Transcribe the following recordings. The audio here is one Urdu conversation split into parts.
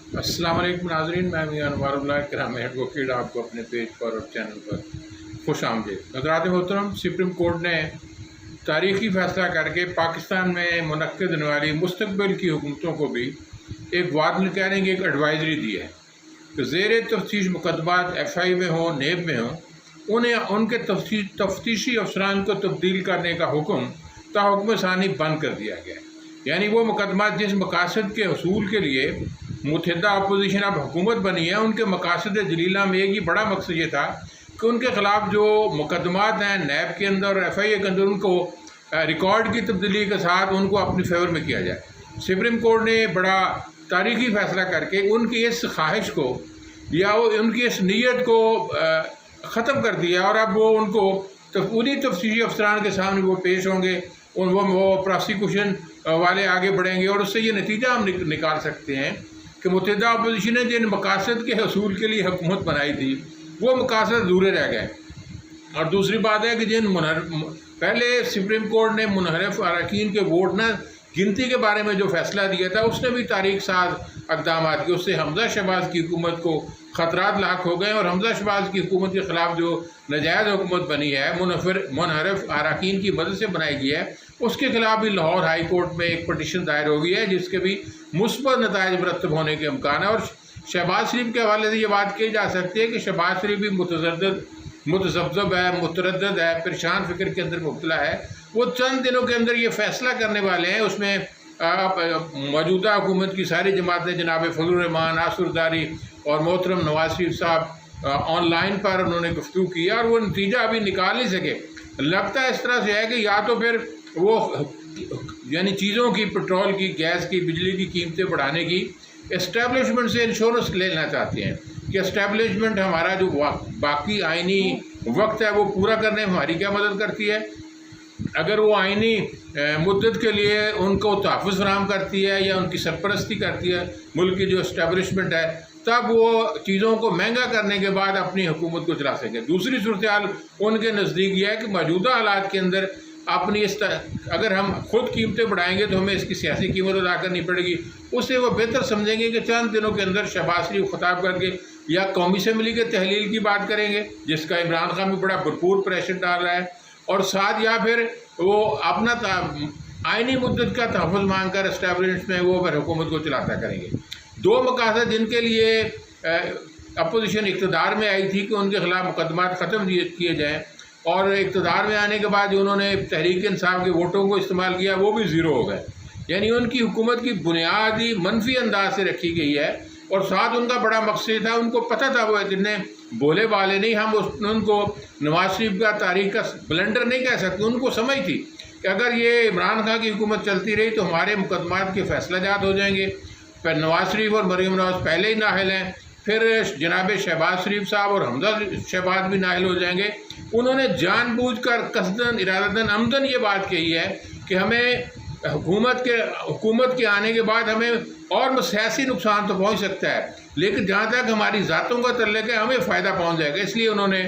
السلام علیکم ناظرین، میں میاں انوار اللہ کرام ایڈوکیٹ آپ کو اپنے پیج پر اور چینل پر خوش آمدید۔ حضرات محترم، سپریم کورٹ نے تاریخی فیصلہ کر کے پاکستان میں منعقد ہونے والی مستقبل کی حکومتوں کو بھی ایک وارننگ کہنے کی ایک ایڈوائزری دی ہے کہ زیر تفتیش مقدمات ایف آئی میں ہوں، نیب میں ہوں، انہیں ان کے تفتیشی افسران کو تبدیل کرنے کا حکم تا حکم ثانی بند کر دیا گیا ہے۔ یعنی وہ مقدمات جس مقاصد کے حصول کے لیے متحدہ اپوزیشن اب حکومت بنی ہے، ان کے مقاصد جلیلہ میں ایک ہی بڑا مقصد یہ تھا کہ ان کے خلاف جو مقدمات ہیں نیب کے اندر اور ایف آئی اے کے اندر، ان کو ریکارڈ کی تبدیلی کے ساتھ ان کو اپنی فیور میں کیا جائے۔ سپریم کورٹ نے بڑا تاریخی فیصلہ کر کے ان کی اس خواہش کو یا ان کی اس نیت کو ختم کر دیا، اور اب وہ ان کو انہی تفتیشی افسران کے سامنے وہ پیش ہوں گے، وہ پراسیکیوشن والے آگے بڑھیں گے، اور اس سے یہ نتیجہ ہم نکال سکتے ہیں کہ متحدہ اپوزیشن نے جن مقاصد کے حصول کے لیے حکومت بنائی تھی وہ مقاصد ادھورے رہ گئے۔ اور دوسری بات ہے کہ پہلے سپریم کورٹ نے منحرف اراکین کے ووٹ نہ گنتی کے بارے میں جو فیصلہ دیا تھا، اس نے بھی تاریخ ساز اقدامات کیے۔ اس سے حمزہ شہباز کی حکومت کو خطرات لاحق ہو گئے، اور حمزہ شہباز کی حکومت کے خلاف جو ناجائز حکومت بنی ہے، منحرف اراکین کی مدد سے بنائی گئی ہے، اس کے خلاف بھی لاہور ہائی کورٹ میں ایک پٹیشن دائر ہو گئی ہے، جس کے بھی مثبت نتائج مرتب ہونے کے امکان ہے۔ اور شہباز شریف کے حوالے سے یہ بات کی جا سکتی ہے کہ شہباز شریف بھی متذبذب ہے، متردد ہے، پریشان فکر کے اندر مبتلا ہے۔ وہ چند دنوں کے اندر یہ فیصلہ کرنے والے ہیں، اس میں موجودہ حکومت کی ساری جماعتیں، جناب فضل الرحمان، ناصر الداری اور محترم نواز شریف صاحب آن لائن پر انہوں نے گفتگو کی، اور وہ نتیجہ ابھی نکال نہیں سکے۔ لگتا ہے اس طرح سے ہے کہ یا تو پھر وہ یعنی چیزوں کی، پیٹرول کی، گیس کی، بجلی کی قیمتیں بڑھانے کی اسٹیبلشمنٹ سے انشورنس لینا چاہتے ہیں کہ اسٹیبلشمنٹ ہمارا جو باقی آئینی وقت ہے وہ پورا کرنے میں ہماری کیا مدد کرتی ہے۔ اگر وہ آئینی مدت کے لیے ان کو تحفظ فراہم کرتی ہے یا ان کی سرپرستی کرتی ہے ملک کی جو اسٹیبلشمنٹ ہے، تب وہ چیزوں کو مہنگا کرنے کے بعد اپنی حکومت کو چلا سکے۔ دوسری صورتحال ان کے نزدیک یہ ہے کہ موجودہ حالات کے اندر اپنی اگر ہم خود قیمتیں بڑھائیں گے تو ہمیں اس کی سیاسی قیمت ادا کرنی پڑے گی۔ اس سے وہ بہتر سمجھیں گے کہ چند دنوں کے اندر شہباز شریف خطاب کر کے یا قومی اسمبلی کے تحلیل کی بات کریں گے، جس کا عمران خان بھی بڑا بھرپور پریشر ڈال رہا ہے، اور ساتھ یا پھر وہ اپنا آئینی مدت کا تحفظ مانگ کر اسٹیبلشمنٹ میں وہ پھر حکومت کو چلاتا کریں گے۔ دو مقاصد جن کے لیے اپوزیشن اقتدار میں آئی تھی کہ ان کے خلاف مقدمات ختم کیے جائیں، اور اقتدار میں آنے کے بعد جو انہوں نے تحریک انصاف کے ووٹوں کو استعمال کیا وہ بھی زیرو ہو گئے۔ یعنی ان کی حکومت کی بنیادی منفی انداز سے رکھی گئی ہے، اور ساتھ ان کا بڑا مقصد تھا، ان کو پتہ تھا، وہ اتنے بولے والے نہیں، ہم ان کو نواز شریف کا تاریخ کا بلنڈر نہیں کہہ سکتے۔ ان کو سمجھ تھی کہ اگر یہ عمران خان کی حکومت چلتی رہی تو ہمارے مقدمات کے فیصلہ جات ہو جائیں گے، پھر نواز شریف اور مریم نواز پہلے ہی نااہل ہیں، پھر جناب شہباز شریف صاحب اور حمزہ شہباز بھی نااہل ہو جائیں گے۔ انہوں نے جان بوجھ کر قصداً، ارادتاً، عمداً یہ بات کہی ہے کہ ہمیں حکومت کے آنے کے بعد ہمیں اور سیاسی نقصان تو پہنچ سکتا ہے، لیکن جہاں تک ہماری ذاتوں کا تعلق ہے ہمیں فائدہ پہنچ جائے گا۔ اس لیے انہوں نے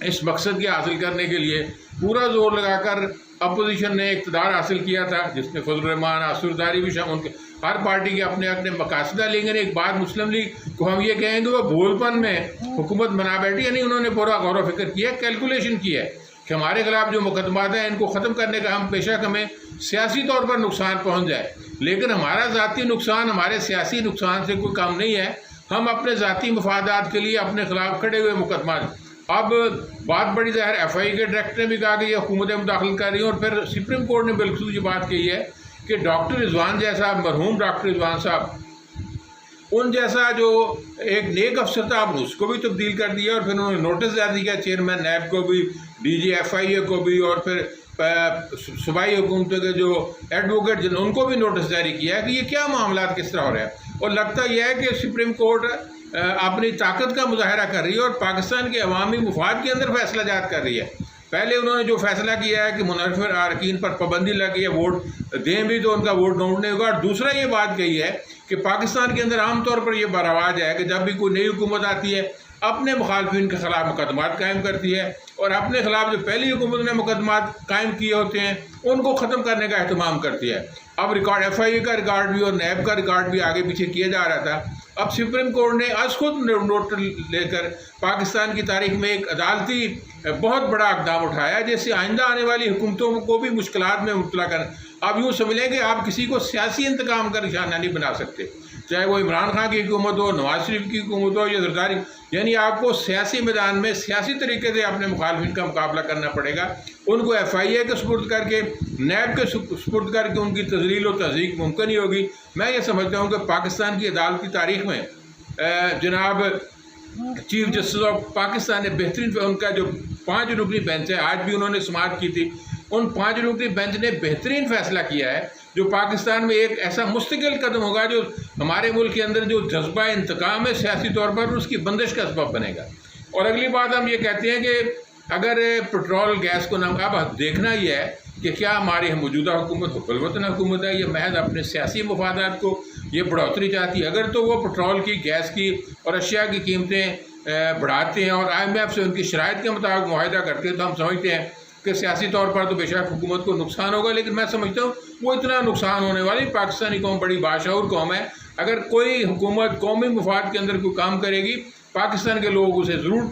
اس مقصد کے حاصل کرنے کے لیے پورا زور لگا کر اپوزیشن نے اقتدار حاصل کیا تھا، جس میں فضل الرحمان، ناصر الداری بھی شامل تھے۔ ہر پارٹی کے اپنے اپنے مقاصد، لیکن ایک بات مسلم لیگ کو ہم یہ کہیں گے وہ بھول پن میں حکومت بنا بیٹھی، یعنی انہوں نے پورا غور و فکر کیا، کیلکولیشن کی ہے کہ ہمارے خلاف جو مقدمات ہیں ان کو ختم کرنے کا ہم بیشک ہمیں سیاسی طور پر نقصان پہنچ جائے، لیکن ہمارا ذاتی نقصان ہمارے سیاسی نقصان سے کوئی کم نہیں ہے۔ ہم اپنے ذاتی مفادات کے لیے اپنے خلاف کھڑے ہوئے مقدمات، اب بات بڑی ظاہر ایف آئی کے ڈائریکٹر نے بھی کہا کہ یہ حکومتیں مداخلت کر رہی ہیں، اور پھر سپریم کورٹ نے بالخصوص یہ بات کہی ہے کہ ڈاکٹر رضوان جیسا، مرحوم ڈاکٹر رضوان صاحب، ان جیسا جو ایک نیک افسر تھا، آپ نے اس کو بھی تبدیل کر دیا، اور پھر انہوں نے نوٹس جاری کیا چیئرمین نیب کو بھی، ڈی جی ایف آئی اے کو بھی، اور پھر صوبائی حکومتوں کے جو ایڈوکیٹ جن ان کو بھی نوٹس جاری کیا ہے کہ یہ کیا معاملات کس طرح ہو رہے ہیں۔ اور لگتا یہ ہے کہ سپریم کورٹ اپنی طاقت کا مظاہرہ کر رہی ہے اور پاکستان کے عوامی مفاد کے اندر فیصلہ جات کر رہی ہے۔ پہلے انہوں نے جو فیصلہ کیا ہے کہ منحرف اراکین پر پابندی لگی ہے، ووٹ دیں بھی تو ان کا ووٹ ڈاؤن نہیں ہوگا، اور دوسرا یہ بات کہی ہے کہ پاکستان کے اندر عام طور پر یہ رواج ہے کہ جب بھی کوئی نئی حکومت آتی ہے اپنے مخالفین کے خلاف مقدمات قائم کرتی ہے، اور اپنے خلاف جو پہلی حکومت نے مقدمات قائم کیے ہوتے ہیں ان کو ختم کرنے کا اہتمام کرتی ہے۔ اب ریکارڈ ایف آئی اے کا ریکارڈ بھی اور نیب کا ریکارڈ بھی آگے پیچھے کیا جا رہا تھا، اب سپریم کورٹ نے از خود نوٹ لے کر پاکستان کی تاریخ میں ایک عدالتی بہت بڑا اقدام اٹھایا جیسے آئندہ آنے والی حکومتوں کو بھی مشکلات میں مبتلا کر. آپ یوں سمجھ لیں کہ آپ کسی کو سیاسی انتقام کا نشانہ نہیں بنا سکتے، چاہے وہ عمران خان کی حکومت ہو، نواز شریف کی حکومت ہو یا زرداری. یعنی آپ کو سیاسی میدان میں سیاسی طریقے سے اپنے مخالفین کا مقابلہ کرنا پڑے گا. ان کو ایف آئی اے کے سپرد کر کے، نیب کے سپرد کر کے ان کی تذلیل و تضییق ممکن ہی ہوگی. میں یہ سمجھتا ہوں کہ پاکستان کی عدالتی تاریخ میں جناب چیف جسٹس آف پاکستان نے بہترین، ان کا جو 5 رکنی بینچ ہے، آج بھی انہوں نے سماعت کی تھی، ان 5 رکنی بینچ نے بہترین فیصلہ کیا ہے جو پاکستان میں ایک ایسا مستقل قدم ہوگا جو ہمارے ملک کے اندر جو جذبہ انتقام ہے سیاسی طور پر اس کی بندش کا سبب بنے گا. اور اگلی بات ہم یہ کہتے ہیں کہ اگر پیٹرول گیس کو اب دیکھنا یہ ہے کہ کیا ہماری موجودہ حکومت حب الوطن حکومت ہے، یہ محض اپنے سیاسی مفادات کو یہ بڑھوتری چاہتی ہے. اگر تو وہ پیٹرول کی، گیس کی اور اشیاء کی قیمتیں بڑھاتے ہیں اور آئی ایم ایف سے ان کی شرائط کے مطابق معاہدہ کرتے ہیں تو ہم سمجھتے ہیں کہ سیاسی طور پر تو بے شک حکومت کو نقصان ہوگا، لیکن میں سمجھتا ہوں وہ اتنا نقصان ہونے والی. پاکستانی قوم بڑی باشعور قوم ہے، اگر کوئی حکومت قومی مفاد کے اندر کوئی کام کرے گی پاکستان کے لوگ اسے ضرور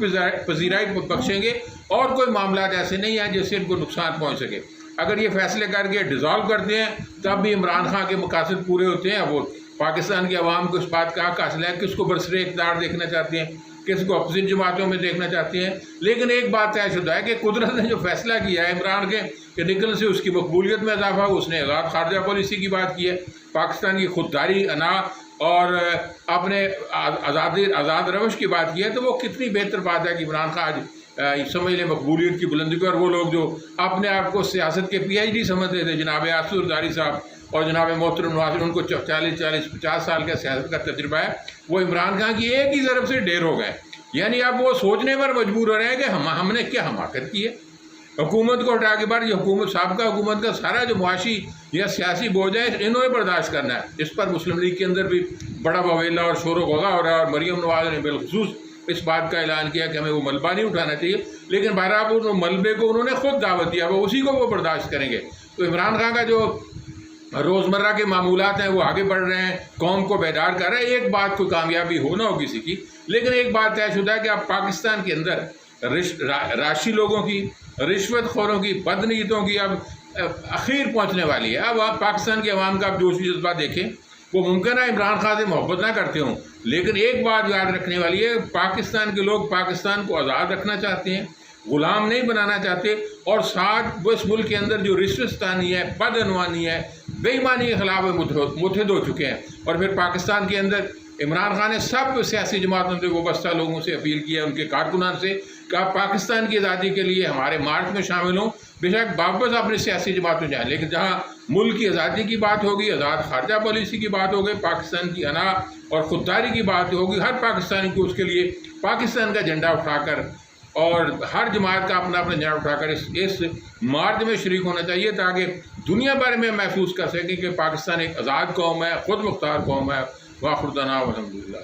پذیرائی بخشیں گے، اور کوئی معاملات ایسے نہیں ہیں جس سے ان کو نقصان پہنچ سکے. اگر یہ فیصلے کر کے ڈیزالو کرتے ہیں تب بھی عمران خان کے مقاصد پورے ہوتے ہیں. وہ پاکستان کی عوام کو اس بات کا حق حاصل ہے، کس کو برسر اقتدار دیکھنا چاہتے ہیں، کس کو اپوزٹ جماعتوں میں دیکھنا چاہتے ہیں. لیکن ایک بات طے شدہ ہے کہ قدرت نے جو فیصلہ کیا ہے عمران کے کہ نکلنے سے اس کی مقبولیت میں اضافہ ہو، اس نے آزاد خارجہ پالیسی کی بات کی ہے، پاکستان کی خودداری، انا اور اپنے آزاد روش کی بات کی ہے، تو وہ کتنی بہتر بات ہے کہ عمران خان آج سمجھ لیں مقبولیت کی بلندی کو. اور وہ لوگ جو اپنے آپ کو سیاست کے پی ایچ ڈی سمجھتے تھے، جناب آصف زرداری صاحب اور جناب محترم نواز، ان کو 40-50 سال کا سیاست کا تجربہ ہے، وہ عمران خان کی ایک ہی ضرب سے ڈھیر ہو گئے. یعنی اب وہ سوچنے پر مجبور ہو رہے ہیں کہ ہم نے کیا حماقت کی ہے. حکومت کو ہٹا کے بعد یہ حکومت، سابقہ حکومت کا سارا جو معاشی یا سیاسی بوجھ ہے انہوں نے برداشت کرنا ہے. اس پر مسلم لیگ کے اندر بھی بڑا بویلا اور شور و غوغا ہو رہا ہے، اور مریم نواز نے بالخصوص اس بات کا اعلان کیا کہ ہمیں وہ ملبہ نہیں اٹھانا چاہیے. لیکن بہرحال ان ملبے کو انہوں نے خود دعوت دیا، وہ اسی کو وہ برداشت کریں گے. تو عمران خان کا جو روزمرہ کے معمولات ہیں وہ آگے بڑھ رہے ہیں، قوم کو بیدار کر رہے ہیں. ایک بات کو کامیابی ہو نہ ہو کسی کی، لیکن ایک بات طے شدہ ہے کہ اب پاکستان کے اندر راشی لوگوں کی، رشوت خوروں کی، بدنیتوں کی اب اخیر پہنچنے والی ہے. اب آپ پاکستان کے عوام کا اب جوشی جذبہ دیکھیں. وہ ممکن ہے عمران خان سے محبت نہ کرتے ہوں، لیکن ایک بات یاد رکھنے والی ہے، پاکستان کے لوگ پاکستان کو آزاد رکھنا چاہتے ہیں، غلام نہیں بنانا چاہتے. اور ساتھ وہ اس ملک کے اندر جو رشوت ستانی ہے، بدعنوانی ہے، بے ایمانی کے خلاف متحد ہو چکے ہیں. اور پھر پاکستان کے اندر عمران خان نے سب سیاسی جماعتوں سے، وابستہ لوگوں سے اپیل کی ہے، ان کے کارکنان سے، کہ آپ پاکستان کی آزادی کے لیے ہمارے مارچ میں شامل ہوں. بے شک واپس اپنی سیاسی جماعتوں جائیں، لیکن جہاں ملک کی آزادی کی بات ہوگی، آزاد خارجہ پالیسی کی بات ہوگی، پاکستان کی انا اور خودداری کی بات ہوگی، ہر پاکستانی کو اس کے لیے پاکستان کا جھنڈا اٹھا کر اور ہر جماعت کا اپنا اپنا جھنڈا اٹھا کر اس مارچ میں شریک ہونا چاہیے، تاکہ دنیا بھر میں محسوس کر سکیں کہ پاکستان ایک آزاد قوم ہے، خود مختار قوم ہے. واخر دعوانا الحمدللہ.